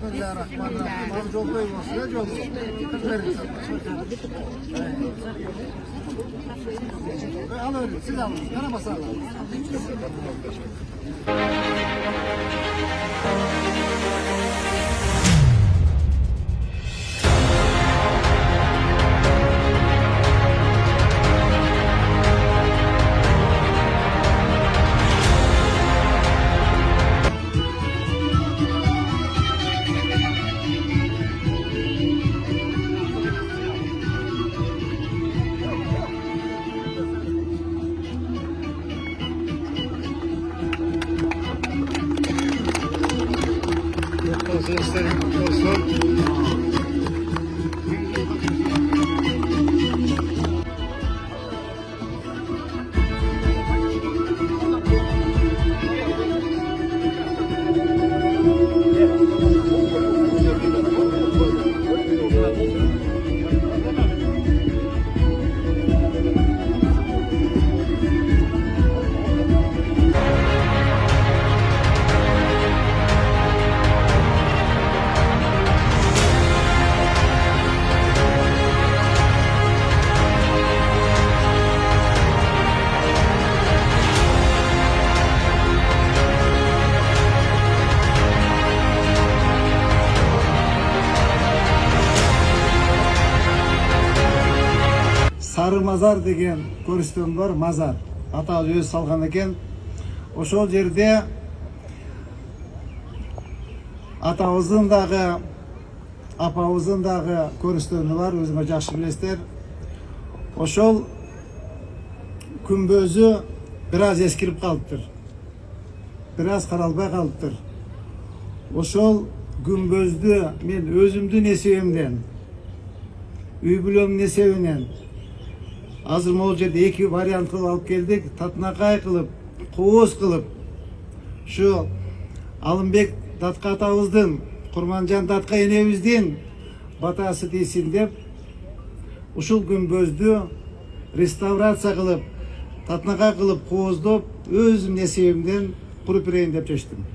Bismillahirrahmanirrahim. Abi çok koyun olsun. Ne çok? Al öyle. Siz alın. Karaması alın. Seslerim olsun. Sarı mazar деген көрістен бар mazar. Ата өзі салған екен. Ошол жерде атабыздын дагы, апабыздын дагы көрістені бар, өзүңөр жакшы билесиздер. Ошол күмбөзү бир аз эскирип калыптыр. Бир аз каралбай калыптыр. Ошол күмбөздү мен өзүмдүн эсебимден, үй бүлөмдүн эсебинен азыр могул жерде эки вариант кылып алып келдик. Татынакай кылып, кооз кылып, ушу Алымбек Датка атабыздын, Курманжан Датка энебиздин батасы тийсин деп, ушул күмбөздү реставрация кылып, татынакай кылып, кооздоп, өзүмдүн эсебимден куруп берейин деп чечтим.